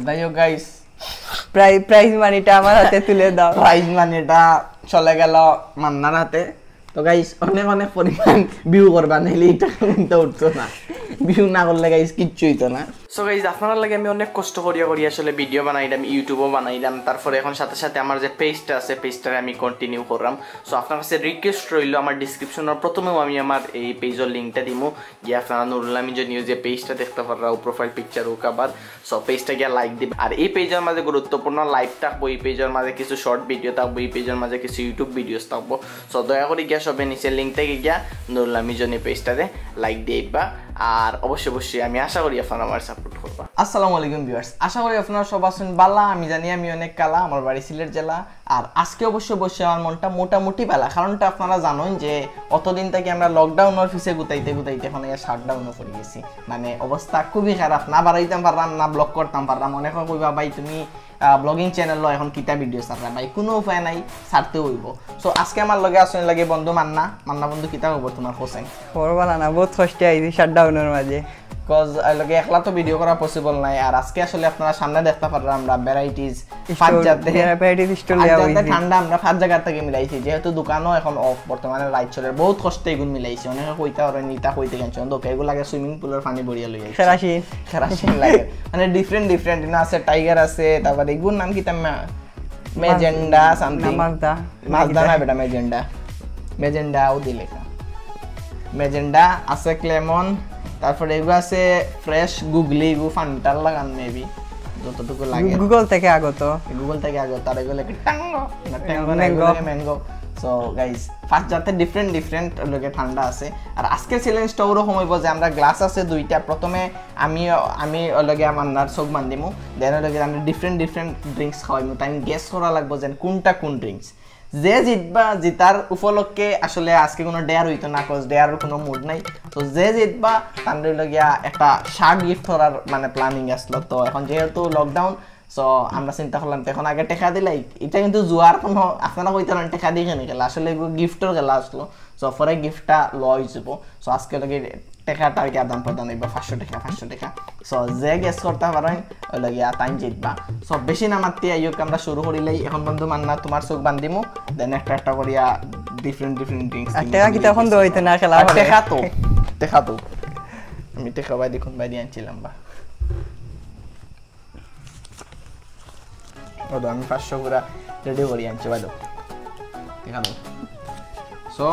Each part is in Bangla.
যাই হোক গাইস, প্রাইজ মানিটা আমার হাতে তুলে দাও। প্রাইজ মানিটা চলে গেল মান্নার হাতে। তো গাইস অনেক অনেক পরিমাণ ভিউ করবা, নাহলে এটা কিন্তু উঠতো না। ভিউ না করলে গাইস কিচ্ছু হইতো না। সো গাইস আপনারা লাগে আমি অনেক কষ্ট করিয়া আসলে ভিডিও বানাইলাম, ইউটিউবও বানাইলাম, তারপরে এখন সাথে সাথে আমার যে পেজটা আছে পেজটারে আমি কন্টিনিউ করলাম। সো আপনার কাছে রিকোয়েস্ট রইল, আমার ডিসক্রিপশনের প্রথমেও আমি আমার এই পেজের লিঙ্কটা দিমু, গিয়ে আপনারা নুরুল আমিন যে নিউজ যে পেজটা দেখতে পাররা, প্রোফাইল পিকচার ও কাবার। সো পেজটা গিয়ে লাইক দিবে। আর এই পেজের মাঝে গুরুত্বপূর্ণ লাইভ থাকবো, এই পেজের মাঝে কিছু শর্ট ভিডিও থাকবো, এই পেজের মাঝে কিছু ইউটিউব ভিডিওস থাকবো। সো দয়া করে গিয়া সবে নিচের লিঙ্ক থেকে গিয়া নুরুল আমিন জনি পেজটাতে লাইক দিবা। আর অবশ্যই আমি আশা করি আপনারা আমার সাপোর্ট করবা। আসসালামু আলাইকুম ভিউয়ার্স, আশা করি আপনারা সব আছেন ভালো। আমি জানি আমি অনেক কালা, আমার বাড়ি সিলেট জেলা। আর আজকে অবশ্যই আমার মনটা মোটামুটি ভালো, কারণটা আপনারা জানেন যে অতদিন থেকে আমরা লকডাউনের ফিসে গুতাইতে এখন শাটডাউনও করে গেছি। মানে অবস্থা খুবই খারাপ, না বাড়াইতাম পারলাম না ব্লগ করতাম পারলাম। অনেকে কইবা ভাই তুমি ব্লগিং চ্যানেল এখন কিতা ভিডিও ছাড়া, ভাই কোনো উপায় নাই, ছাড়তে হইব। সো আজকে আমার লগে আসলে লাগে বন্ধু মান্না বন্ধু কিতা হবো তোমার হোসেন করবা না, বহুত কষ্ট আইছি শাটডাউনের মাঝে, কজ লগে একলা তো ভিডিও করা পসিবল নাই। আর আজকে আসলে আপনারা সামনে দেখতে পারলাম আমরা ভ্যারাইটিস ঠান্ডা আমরা 5 জায়গা থেকে মিলাইছি, যেহেতু দোকানও এখন অফ বর্তমানে রাইট চলে, বহুত কষ্টে এগুলো মিলাইছি। অনেকে কইতা পারেন ইটা কইতে গেছেন দোকে এগুলো লাগে সুইমিং পুলের পানি বড়িয়া লই আইছি, খেরাসিন লাগে। মানে ডিফারেন্ট না আছে, টাইগার আছে, তারপর এগুলোর নাম কি মেজেন্ডা সামথিং, মাজদা না বেটা, মেজেন্ডা ও দিলে মেজেন্ডা আছে, ক্লেমন, তারপরে এগুলো আছে ফ্রেশ গুগলি, এগুলো ফান্টার লাগান মেবি যতটুকু লাগে, গুগল থেকে আগত আর এগুলো কি ম্যাঙ্গো। সো গাইস ফার্স্ট যাতে ডিফারেন্ট লোকে ঠান্ডা আছে। আর আজকের চ্যালেঞ্জটা ওরকম হইব যে আমরা গ্লাস আছে দুইটা, প্রথমে আমি লগে আমার নার চোখ বান্ধিমু, দেন লগে আমরা ডিফারেন্ট ড্রিঙ্কস খাওয়াইমু, তাই গেস করা লাগবো যে কোনটা কোন ড্রিঙ্কস। যে জিতবা জিতার উপলক্ষে আসলে আজকে কোনো ডেয়ার হইতো না, কজ ডেয়ারের কোনো মুড নাই। তো যে জিতবা তাদের লগিয়া একটা শার্ট গিফট করার মানে প্ল্যানিং আসলো। তো এখন যেহেতু লকডাউন, সো আমরা চিন্তা করলাম এখন আগে টেকা দিলাই, এটা কিন্তু জুয়ার কোনো আপনারা কইতে পারেন টেকা দিয়ে কেন গেলা, আসলে গিফটের গেলা আসলো। সো পরে গিফটটা লই যাব। সো আজকে লগে টেকাটা কি আদান প্রদান হইব 500 টাকা। সো যে গেস করতে পারেন ওই লগিয়া টাইম জিতবা। সো বেশি না মারতে আইয়ক আমরা শুরু করিলাই। এখন বন্ধু মান্না তোমার চোখ বান্ধিমু, দেন একটা করিয়া ডিফারেন্ট ড্রিঙ্কস। টাকা কি তখন তো হইতো না, খেলা টেকা তো আমি টেকা বাই দেখুন বাই দিয়ে আনছিলাম বা ওদো আমি 500 পুরা রেডি করি আনছি বাইদো টেকা দাও। সো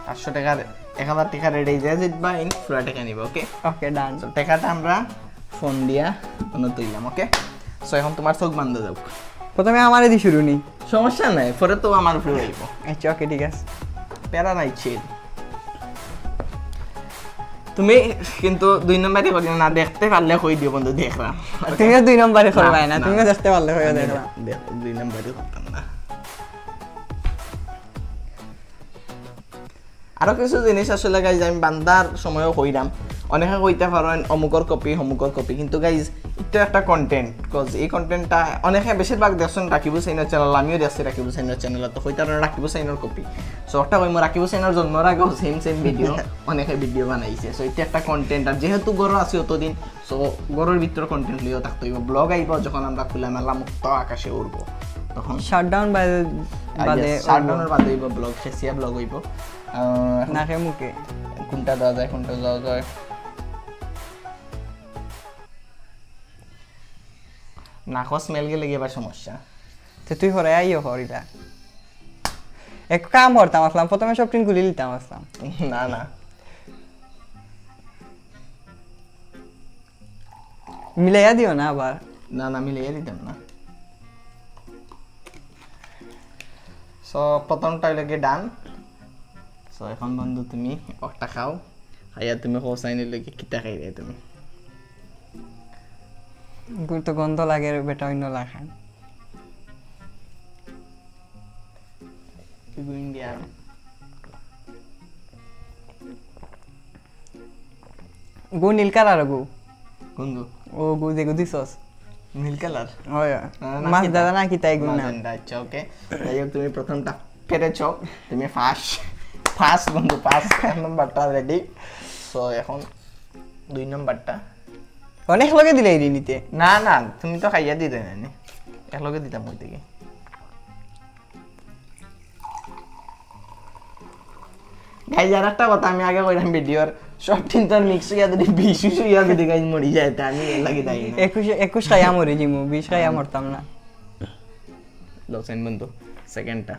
500 টাকার 1000 টাকা রেডি যা জিতবা ইন পুরা টাকা নিব। ওকে ডান। সো টাকাটা আমরা ফোন দিয়া কোনো তুইলাম। ওকে সো এখন তোমার চোখ বান্ধ দাও, প্রথমে আমারে দি শুরু নি, সমস্যা নাই, পরে তো আমার উপরে হইব। আচ্ছা ওকে ঠিক আছে, প্যারা নাই ছিল। তুমি কিন্তু 2 নম্বরে করি না, দেখতে পারলে কই দিও বন্ধু, দেখলাম। তুমি 2 নম্বরে করবে না, তুমি দেখতে পারলে হয়ে দেখলাম। 2 নম্বরে করতাম না। আরো কিছু জিনিস আসলে গাইজ আমি বান্দার সময়ও কইরাম, অনেকে কইতে পারেন অমুকর কপি, কিন্তু গাইজ এটা একটা কন্টেন্ট, কজ এই কন্টেন্টটা অনেকে বেশিরভাগ দেখছেন রাকিব হুসাইনের চ্যানেল, আমিও দেখছি রাকিব হুসাইনের চ্যানেল, তো কইতে পারেন রাকিব হুসাইনের কপি। সো একটা কইম রাকিব হুসাইনের জন্মের আগেও সেম ভিডিও অনেকে ভিডিও বানাইছে। সো এটা একটা কন্টেন্ট। আর যেহেতু গড় আছে অতদিন, সো গড়ের ভিতরে কন্টেন্ট লিও থাকতে হইব। ব্লগ আইব যখন আমরা খোলামেলা মুক্ত আকাশে উড়বো, তখন শাটডাউনের বাদে হইব ব্লগ, শেষিয়া ব্লগ হইব। নাকে মুখে কোনটা দেওয়া যায় নাকো স্মেল গেলে এবার সমস্যা। তো তুই হরে আইও হরিটা এক কাম করতাম আসলাম, প্রথমে সব টিন গুলি নিতাম আসলাম। না মিলাইয়া দিও না আবার, না মিলাইয়া দিতাম না। সো প্রথমটা লাগে ডান। সো এখন বন্ধু তুমি একটা খাও, খাইয়া তুমি হোসাইনের লগে কিটা খাই রে তুমি, তো গন্ধ লাগে বেটা, অন্য লাখান ইন্ডিয়ান গো নীল কালার গো, কোন গো? ও গো দেখো দিছস নীল কালার, হয় মাছ দাদা না কি তাই গো না। আচ্ছা ওকে, যাই হোক তুমি প্রথমটা পেরেছো, তুমি ফার্স্ট বন্ধু, 5 নাম্বারটা রেডি। সো এখন 2 নাম্বারটা অনেক লগে দিলে এই নিতে না না তুমি তো খাইয়া দিতে না একলগে দিতাম ওই থেকে গাইজ আর একটা কথা আমি আগে কইলাম ভিডিওর সব তিন তো মিক্স হইয়া যদি 20 হইয়া যদি গাইজ মরি যায় তা আমি লাগি দাই না 21 খাইয়া মরি জিমু 20 খাইয়া মরতাম না লোসেন বন্ধু সেকেন্ডটা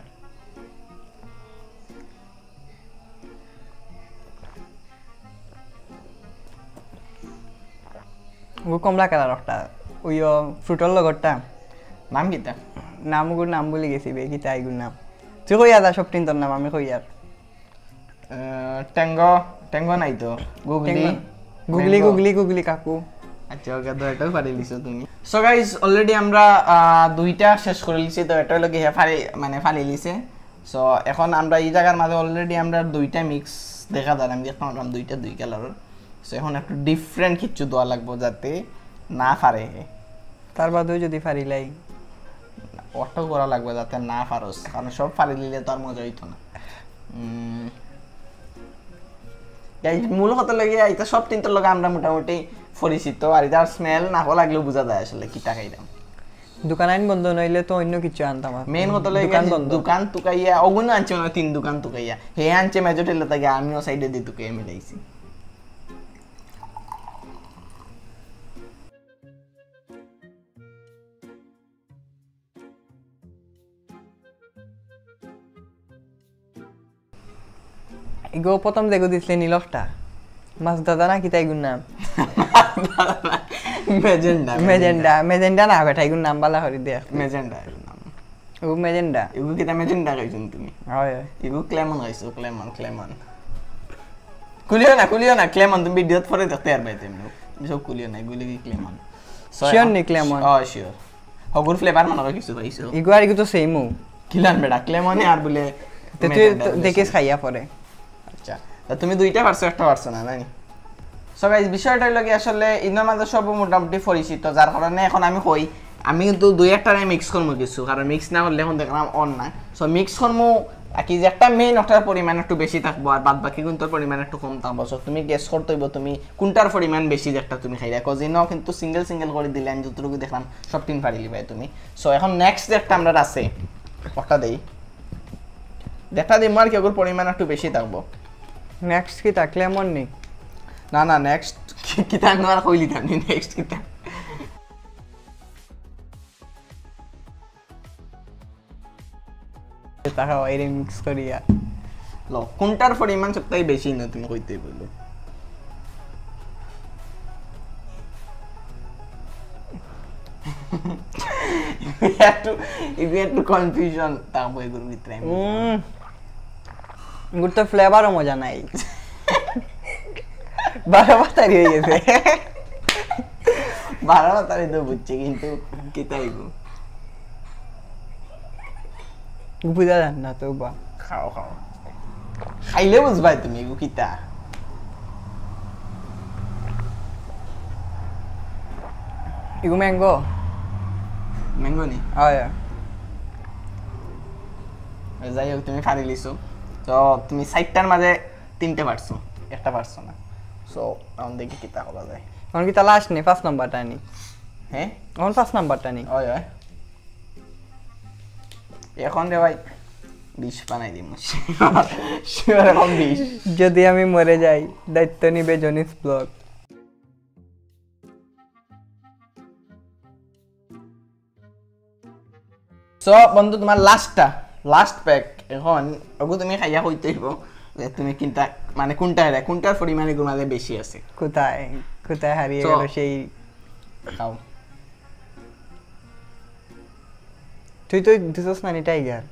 ও কমলা কালার একটা ওই ফ্রুটর লগরটা নাম কিতা নামগুর নাম বলে গেছি বে কিতা আইগুর নাম তুই কইয়া দা সব তিনটার নাম আমি কইয়ার ট্যাঙ্গো ট্যাঙ্গো নাই তো গুগলি গুগলি গুগলি গুগলি কাকু আচ্ছা ওকে তো এটাও পারি লিছো তুমি সো গাইস অলরেডি আমরা দুইটা শেষ করে লিছি তো এটা হলো কি ফারি মানে ফালি লিছে সো এখন আমরা এই জায়গার মাঝে অলরেডি আমরা দুইটা মিক্স দেখা যায় আমি দেখলাম দুইটা দুই কালারের সো এখন একটু ডিফারেন্ট কিছু দেওয়া লাগবে যাতে না পারে তার বাদেও যদি ফারিলাই অটো করা লাগবে যাতে না পারোস কারণ সব ফারি দিলে তো আর মজা হইতো না মূল কথা লাগে এটা সব তিনটার লগে আমরা মোটামুটি পরিচিত আর এটার স্মেল না লাগলেও বোঝা যায় আসলে কি টাকাইলাম দোকান আইন বন্ধ নইলে তো অন্য কিছু আনতাম মেন কথা লাগে দোকান তুকাইয়া অগুন আনছে না 3 দোকান তুকাইয়া হে আনছে মেজোটেলে তাকে আমিও সাইডে দিয়ে তুকাইয়া মিলাইছি ইগো প্রথম দেখো দিছিলে নীলফটা মাছ দাদা না কিতা ইগুর নাম মেজেন্ডা মেজেন্ডা মেজেন্ডা না বেটা ইগুর নাম বালা হরি দে মেজেন্ডা নাম ও মেজেন্ডা ইগু কিতা মেজেন্ডা কইছুন তুমি হয় ইগু ক্লেমন কইছো ক্লেমন কুলিও না ক্লেমন তুমি ভিডিওত পরে দেখতে আর বাইতে তুমি সব কুলিও না গুলি কি ক্লেমন শিওর নি ক্লেমন শিওর হগুর ফ্লেভার মনে কিছু পাইছো ইগু আর ইগু তো সেমও কিলান বেটা ক্লেমনে আর বলে তুই দেখিস খাইয়া পরে আচ্ছা তুমি দুইটা পারছো একটা পারছো না নানি সো গাইস বিষয়টা হলো কি আসলে ইনার মাঝে সব মোটামুটি পরিচিত যার কারণে এখন আমি কই আমি কিন্তু দুই একটা মিক্স করবো কিছু কারণ মিক্স না করলে এখন দেখলাম অন না সো মিক্স করবো কি যে একটা মেইন ওটার পরিমাণ একটু বেশি থাকবো আর বাদ বাকি কোনটার পরিমাণ একটু কম থাকবো সো তুমি গেস করতে হইব তুমি কোনটার পরিমাণ বেশি যেটা তুমি খাইলা কজিনও কিন্তু সিঙ্গেল করে দিলে আমি যতটুকু দেখলাম সব তিন পারি লিবাই তুমি সো এখন নেক্সট একটা আমরা আছে ওটা দেই দেখা দিই মার কি ওর পরিমাণ একটু বেশি থাকবো নেক্সট কি থাকলে এমন নেই না নেক্সট কিতা আর কইলি তানি নেক্সট কিতা তাহা ওইরে মিক্স করিয়া লো কোনটার পরিমাণ সবটাই বেশি না তুমি কইতেই বললো একটু কনফিউশন থাকবো এগুলোর ভিতরে গুড় তো ফ্লেভারও মজা নাই বারোবাতারি হয়ে গেছে বারোবাতারি তো বুঝছে কিন্তু কিতাই গো বুঝা যান না তো বা খাও খাইলে বুঝবাই তুমি এগু কিতা ইগু ম্যাঙ্গো নি হয় যাই হোক তুমি ফারি লিছো তো তুমি সাইটটার মাঝে তিনটে পারছো একটা পারছো না সো এখন দেখি কিতা হওয়া যায় এখন কি তা লাস্ট নেই 5 নাম্বারটা নি হ্যাঁ এখন 5 নাম্বারটা নি হয় এখন রে ভাই 20 বানাই দিম শিওর এখন 20 যদি আমি মরে যাই দায়িত্ব নিবে জনিস ব্লগ সো বন্ধু তোমার লাস্ট প্যাক এখন ওগু তুমি খাইয়া কইতে হইব যে তুমি কিনটা মানে কোনটার পরিমাণে গুমালে বেশি আছে কোথায় হারিয়ে গেল সেই খাও তুই তো দিছস না নি টাইগার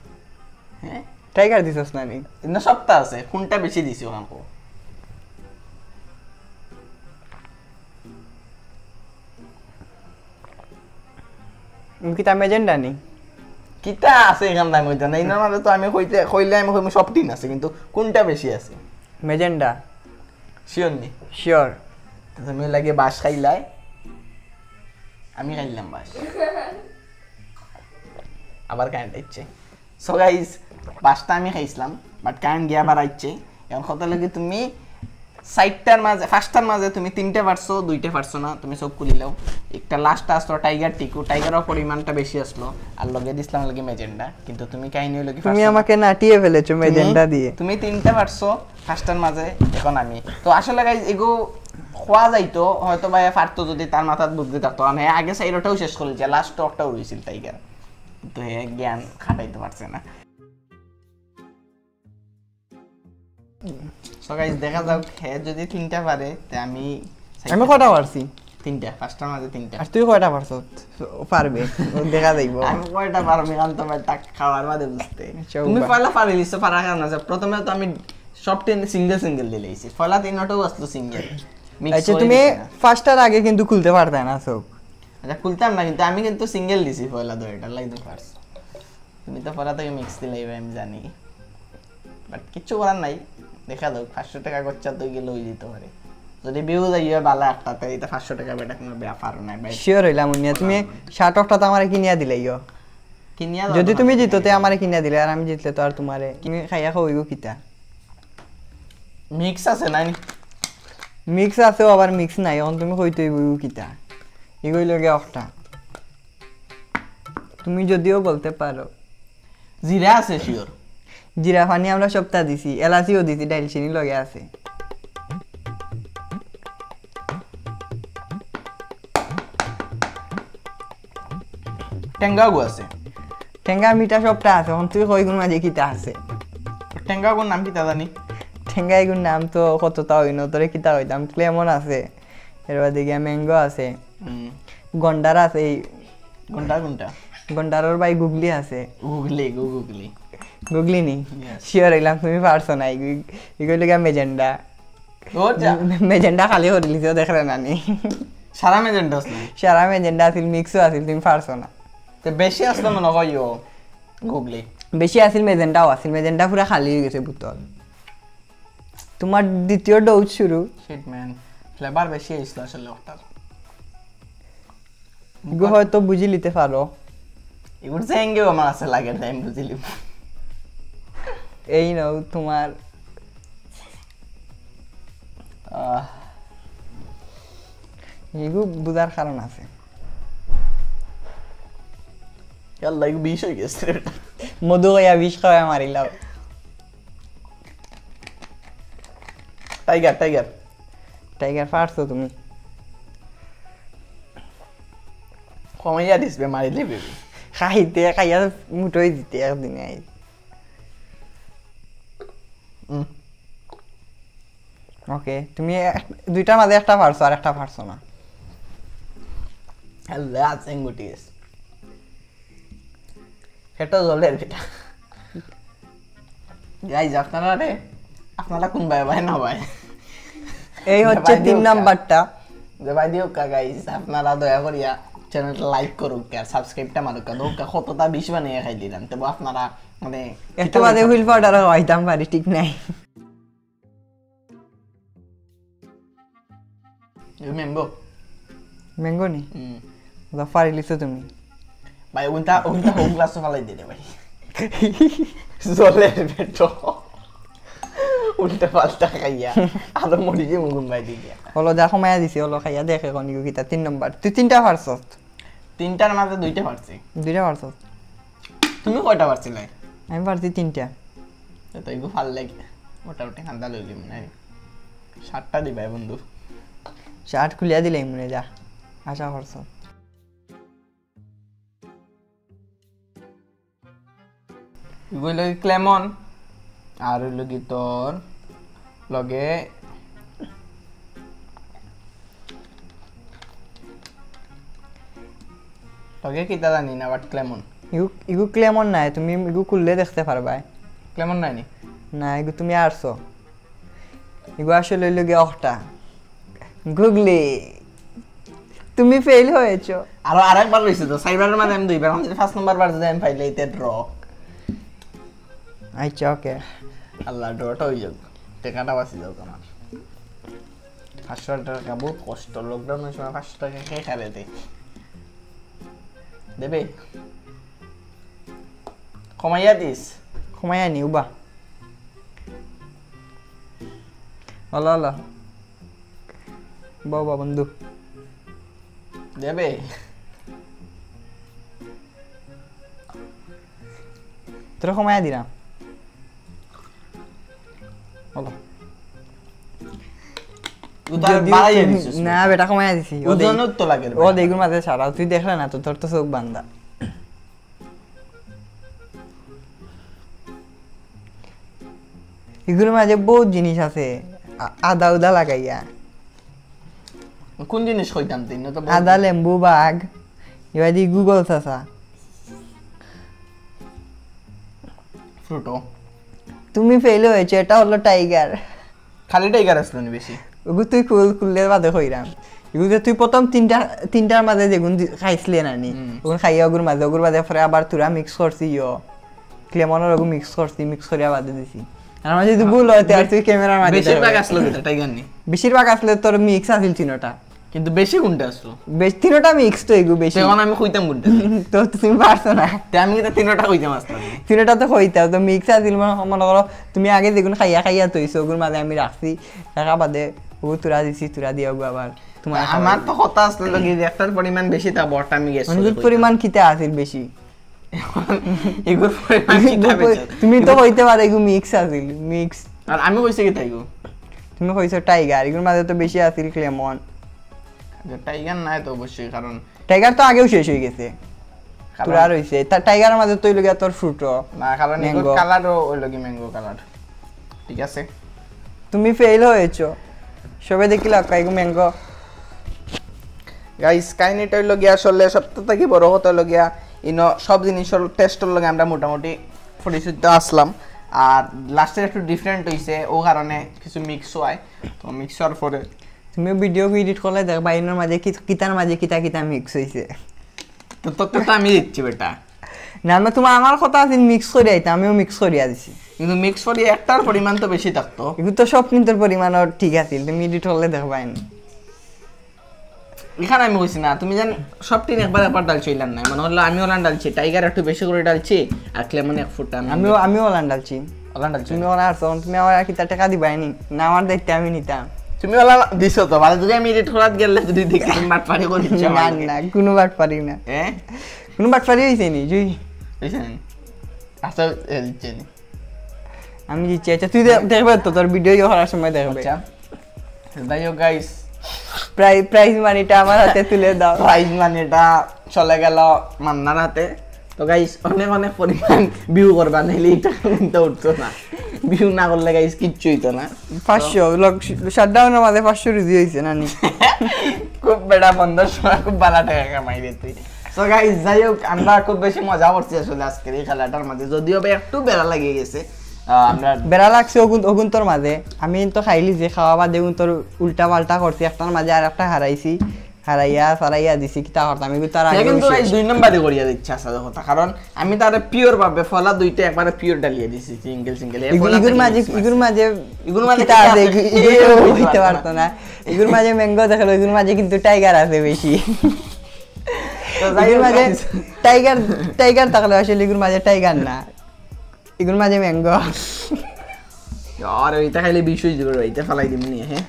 হ্যাঁ টাইগার দিছস না নি না সবটা আছে কোনটা বেশি দিছি ওখান কো কি তা মেজেন্ডা নি কিতা আছে এখান দাম হইতা না ইনার মাঝে তো আমি কইলে আমি কইম সব তিন আছে কিন্তু কোনটা বেশি আছে মেজেন্ডা শিওর নি শিওর তুমি লাগে বাস খাইলাই আমি খাইলাম বাস আবার কারেন্ট আইছে সো গাইস বাসটা আমি খাইছিলাম বাট কারেন্ট গিয়া আবার আইছে এখন কথা লাগে তুমি সাইডটার মাঝে ফার্স্টটার মাঝে তুমি 3টে পারছো 2টে পারছো না তুমি সব খুলিলেও একটা লাস্ট আসলো টাইগার টিকু টাইগারের পরিমাণটা বেশি আসলো আর লগে দিছিলাম লাগে মেজেন্ডা কিন্তু তুমি কাহিনী হলো কি তুমি আমাকে নাটিয়ে ফেলেছো মেজেন্ডা দিয়ে তুমি 3টে পারছো ফার্স্টটার মাঝে এখন আমি তো আসলে গাইস এগো খোয়া যাইতো হয়তো ভাই পারতো যদি তার মাথার বুদ্ধি থাকতো আমি আগে সাইডটাও শেষ করে যে লাস্ট টকটাও রইছিল টাইগার তো হে জ্ঞান খাটাইতে পারছে না সো গাইস দেখা যাক হে যদি 3টা পারে তে আমি কয়টা পারছি 3টা ফার্স্টটার মাঝে 3টা আর তুই কয়টা পারছ পারবে দেখা যাইবো আমি কয়টা পারবো কারণ তোমার টাক খাওয়ার বাদে বুঝতে তুমি পয়লা পারিলিছো পারা কারণ আছে প্রথমে তো আমি সব 10 সিঙ্গেল দিলেইছি পয়লা 3টাও আসলো সিঙ্গেল আচ্ছা তুমি ফার্স্টটার আগে কিন্তু খুলতে পারতে না সব আচ্ছা খুলতাম না কিন্তু আমি কিন্তু সিঙ্গেল দিছি পয়লা দুইটা লাইদো ফার্স্ট তুমি তো পয়লা থেকে মিক্স দিলেই আমি জানি বাট কিছু করার নাই দেখা দাও 500 টাকা খরচা তো গেলে হই যেতে পারে যদি বিউ যাইয়া বালা একটাতে এটা 500 টাকা বেটা কোনো ব্যাপার নাই ভাই শিওর হইলাম উনিয়া তুমি 60টা তো আমারে কিনিয়া দিলাইও কিনিয়া যদি তুমি জিততে আমারে কিনিয়া দিলে আর আমি জিতলে তো আর তোমারে তুমি খাইয়া খাওইগো কিতা মিক্স আছে নাই মিক্স আছে আবার মিক্স নাই এখন তুমি কইতে হইবো কিতা এগোই লগে একটা তুমি যদিও বলতে পারো জিরা আছে শিওর জিরা পানি আমরা সপ্তাহ দিছি এলাচিও দিছি ডালচিনি লগে আছে টেঙ্গাগু আছে ঠেঙ্গা মিঠা সবটা আছে এখন তুই কইগুন মাঝে কিতা আছে টেঙ্গাগুর নাম কি তা জানি ঠেঙ্গা এগুন নাম তো কতটা হইন তোরে কিতা হইতাম ক্লেমন আছে এরপর দিকে ম্যাঙ্গো আছে গন্ডার আছে এই গন্ডারের ভাই গুগলি আছে গুগলি গুগলি নি শিওর হইলাম তুমি পারছো না এগুলো গিয়া মেজেন্ডা খালি করে লিছো দেখলে নানি সারা মেজেন্ডা আছে সারা মেজেন্ডা আছিল মিক্সও আছিল তুমি পারছো না তো বেশি আসলো মনে কইও গুগলি বেশি আছিল মেজেন্ডাও আছিল মেজেন্ডা পুরা খালি হয়ে গেছে বোতল তোমার দ্বিতীয় ডোজ শুরু শিট ম্যান ফ্লেভার বেশি আইছিল আসলে ওটার গো হয়তো বুঝি লিতে পারো এগুলো চেঙ্গেও আমার আছে লাগে টাইম বুঝিলি এই নাও তোমার এগু বুঝার কারণ আছে আল্লাহ এগু বিষ হয়ে গেছে মধু খাইয়া বিষ খাওয়া মারিলাও টাইগার পারছো তুমি কমাইয়া দিসবে মারিলে বেবি খাইয়া মুঠোই দিতে একদিনে আই ওকে তুমি দুইটার মাঝে একটা পারছো আর একটা পারছো না আল্লাহ চেঙ্গুটিস সেটা জলের বেটা গাইজ আপনারা কোন ভাই না ভাই এই হচ্ছে 3 নাম্বারটা যে ভাই দিও গাইজ আপনারা দয়া করিয়া চ্যানেলটা লাইক করুক আর সাবস্ক্রাইবটা মারুক দোকা কতটা 20 বানিয়ে খাই দিলাম তবে আপনারা মানে একটু বাদে হুইল পাউডার হইতাম পারি ঠিক নাই ম্যাঙ্গো নি জাফারি লিছো তুমি ভাই ওটা হোম ক্লাস ফালাই দিতে ভাই জলের বেটো উল্টা পাল্টা খাইয়া আরো মরি যে মুগুন ভাই দিয়া হলো যা কমায়া দিছি হলো খাইয়া দেখে কোন কিতা 3 নাম্বার তুই 3টা পারছস 3টার মাঝে 2টা পারছি 2টা পারছস তুমি কয়টা পারছিলে আমি পারছি 3টা তো এগো ভাল লাগে মোটামুটি খান্দা লইলি মনে হয় 7টা দিবাই বন্ধু শার্ট খুলিয়া দিলাই মনে যা আশা করছ এগুলো লগে ক্লেমন আর লগে তোর লগে কিতা জানি না বাট ক্লেমন ইগু ক্লেমন নাই তুমি ইগু খুললে দেখতে পারবা ক্লেমন নাই নি না ইগু তুমি আরছো ইগু আসলে লগে অখটা গুগলি তুমি ফেল হয়েছো আর আরেকবার লইছে তো সাইবারের মাঝে আমি দুইবার আমি ফার্স্ট নাম্বার বার যদি আমি পাইলে এতে ড্র আচ্ছা ওকে আল্লাহ ড্রটা হই যাক টাকাটা বাঁচি যাক আমার 500 টাকা বহুত কষ্ট লকডাউনের সময় 500 টাকা কে খাবে দেবে কমাইয়া নিউ বা আল্লাহ বাবা বন্ধু দেবে তোর কমায়া দিলাম বলো না বেটা কমায়া দিছি ও দেখুন মাঝে ছাড়া তুই দেখলে না তো তোর তো চোখ বান্ধা এগুলোর মাঝে বহুত জিনিস আছে আদা উদা লাগাইয়া কোন জিনিস কইতাম তুই না তো আদা লেম্বু বাঘ এবার দি গুগল চাচা ফ্রুটো তুমি ফেল হয়েছে এটা হলো টাইগার খালি টাইগার আসলো নি বেশি ওগু তুই খুললে বাদে কইরাম এগুলো তুই প্রথম তিনটার মাঝে যেগুন খাইছিলি না নি ওগুন খাইয়া ওগুর মাঝে ওগুর বাদে পরে আবার তুরা মিক্স করছি ক্লেমনের ওগু মিক্স করছি মিক্স করিয়া বাদে দিছি আর মাঝে যদি ভুল হয় আর তুই ক্যামেরার মাঝে বেশিরভাগ আসলো যেটা টাইগার নি বেশিরভাগ আসলে তোর মিক্স আছিল তিনটা কিন্তু বেশি কোনটা আসলো বেশ তিনটা মিক্স তো এগু বেশি তখন আমি কইতাম কোনটা তো তুমি পারছো না আমি তো তিনটা কইতাম আসলো তিনটা তো কইতাও তো মিক্স আছিল মনে করো তুমি আগে যেগুন খাইয়া তৈছো ওগুর মাঝে আমি রাখছি রাখা বাদে ওগু তুরা দিছি তুরা দিয়া ওগু আবার তোমার আমার তো কথা আসলে লাগি একটার পরিমাণ বেশি তা বড়টা আমি গেছি অনেক পরিমাণ কিতে আছিল বেশি এগুর পরিমাণ কিটা বেশি তুমি তো কইতে পারো এগু মিক্স আছিল মিক্স আর আমি কইছি কি তাইগো তুমি কইছো টাইগার এগুর মাঝে তো বেশি আছিল ক্লেমন টাইগার নাই তো অবশ্যই কারণ টাইগার তো আগেও শেষ হয়ে গেছে তুরা রইছে তা টাইগারের মাঝে তো লগিয়া তোর ফ্রুটো না কারণ এগুর কালারও ওই লগি ম্যাঙ্গো কালার ঠিক আছে তুমি ফেল হয়েছো সবে দেখিলা কাইগু ম্যাঙ্গো গাইস কাহিনীটা হইল গিয়া আসলে সবথেকে থেকে বড় কথা হইল গিয়া ইনো সব জিনিসের টেস্টের লগে আমরা মোটামুটি পরিচিত আসলাম আর লাস্টের একটু ডিফারেন্ট হইছে ও কারণে কিছু মিক্স হয় তো মিক্স হওয়ার পরে তুমি ভিডিও এডিট করলে দেখবা ইনোর মাঝে কিতার মাঝে কিতা মিক্স হইছে তো তো আমি দিচ্ছি বেটা না না তোমার আমার কথা আছে মিক্স করে আইতা আমিও মিক্স করিয়া দিছি কিন্তু মিক্স করে একটার পরিমাণ তো বেশি থাকতো এগুলো তো সব নিতের পরিমাণও ঠিক আছে তুমি এডিট করলে দেখবাই না এখানে আমি কইছি না তুমি জান সব টিন একবার ডালছিলাম না মানে হলো আমি ওলান ডালছি টাইগার একটু বেশি করে ডালছি আর ক্লেমন এক ফুট আমিও ওলান ডালছি তুমি ওলা আসো তুমি আমার কিতা টাকা দিবাই নি না আমার দায়িত্ব আমি নিতাম তুমি ওলা দিছো তো ভালো যদি আমি এডিট করাত গেলে যদি দেখি তুমি বাট পারি করে দিচ্ছ না না কোনো বাট পারি না কোনো বাট পারি হইছে নি জুই হইছে নি আচ্ছা দিচ্ছে নি আমি দিচ্ছি আচ্ছা তুই দেখবে তো তোর ভিডিও করার সময় দেখবে আচ্ছা দাইও গাইস প্রাইজ মানিটা আমার হাতে তুলে দাও প্রাইজ মানিটা চলে গেল মান্নার হাতে তো গাইস অনেক অনেক পরিমাণ ভিউ করবা নাইলে এটা কিন্তু উঠতো না ভিউ না করলে গাইস কিচ্ছু হইতো না 500 শাটডাউনের মাঝে 500 রিভিউ হইছে নানি খুব বেড়া বন্ধর সময় খুব ভালো টাকা কামাই রে তুই সো গাইস যাই হোক আমরা খুব বেশি মজা করছি আসলে আজকের এই খেলাটার মাঝে যদিও বা একটু বেড়া লাগিয়ে গেছে আমরা বেড়া লাগছে ওগুন তোর মাঝে আমি তো খাইলি যে খাওয়া বাদে তোর উল্টা পাল্টা করছি একটার মাঝে আর একটা হারাইয়া দিছি কি তা করতাম আমি তার আগে কিন্তু গাইস দুই নম্বরে করিয়া দিচ্ছি আসলে কথা কারণ আমি তারে পিওর ভাবে ফলা দুইটা একবারে পিওর ডালিয়ে দিছি সিঙ্গেল ইগুর মাঝে কিতা আছে ইগুর হইতে পারতো না ইগুর মাঝে ম্যাঙ্গো দেখালো ইগুর মাঝে কিন্তু টাইগার আছে বেশি তো ইগুর মাঝে টাইগার থাকলে আসলে ইগুর মাঝে টাইগার না ইগুর মাঝে ম্যাঙ্গো আর ওইটা খাইলে বিষয় যাবে ওইটা ফলাই দিমু নি হ্যাঁ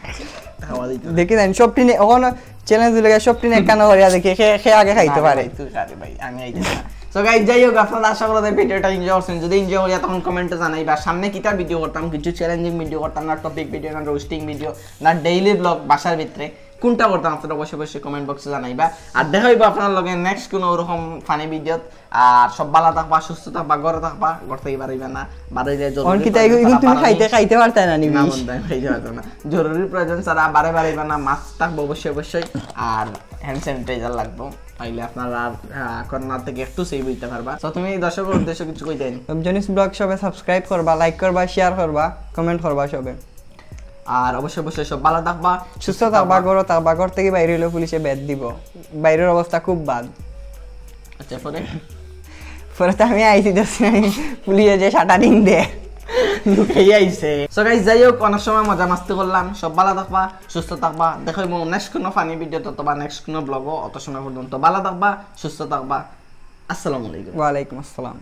খাওয়া দিতে দেখি দেন সব টিনে ওখানে চ্যালেঞ্জ লাগে সব টিনে কানা করিয়া দেখে খে আগে খাইতে পারে তুই খারে ভাই আমি আইতে না সো গাইস যাই হোক আপনারা আশা করি ভিডিওটা এনজয় করছেন যদি এনজয় করিয়া তখন কমেন্টে জানাইবা সামনে কিটা ভিডিও করতাম কিছু চ্যালেঞ্জিং ভিডিও করতাম না টপিক ভিডিও না রোস্টিং ভিডিও না ডেইলি ব্লগ বাসার ভিতরে কোনটা করতাম আপনারা অবশ্যই কমেন্ট বক্সে জানাইবা আর দেখাইবা আপনার লগে নেক্সট কোন ওরকম ফানি ভিডিও আর সব ভালো থাকবা সুস্থ থাকবা ঘরে থাকবা ঘরতে পারইবা না বাড়িতে জরুরি কি তাই তুমি খাইতে পারতা না নি না মন খাইতে পারতা না জরুরি প্রয়োজন ছাড়া বাড়িবা না মাস্ক থাকবো অবশ্যই আর হ্যান্ড স্যানিটাইজার লাগবে তাইলে আপনারা করোনা থেকে একটু সেভ হইতে পারবা তো তুমি দর্শকের উদ্দেশ্যে কিছু কইতেন জনিস ব্লগ সবে সাবস্ক্রাইব করবা লাইক করবা শেয়ার করবা কমেন্ট করবা সবে আর অবশ্যই সব ভালো থাকবা সুস্থ থাকবা ঘর থেকে বাইরে হইলে পুলিশে বেদ দিব বাইরের অবস্থা খুব বাদ আচ্ছা পরে তো আমি আইছি পুলিশে যে শাটারিং দে লুকাই আইছে সো গাইস যাই হোক অনেক সময় মজা মাস্তি করলাম সব ভালো থাকবা সুস্থ থাকবা দেখাইব নেক্সট কোনো ফানি ভিডিও অথবা নেক্সট কোনো ব্লগও অত সময় পর্যন্ত ভালো থাকবা সুস্থ থাকবা আসসালামু আলাইকুম ওয়া আলাইকুম আসসালাম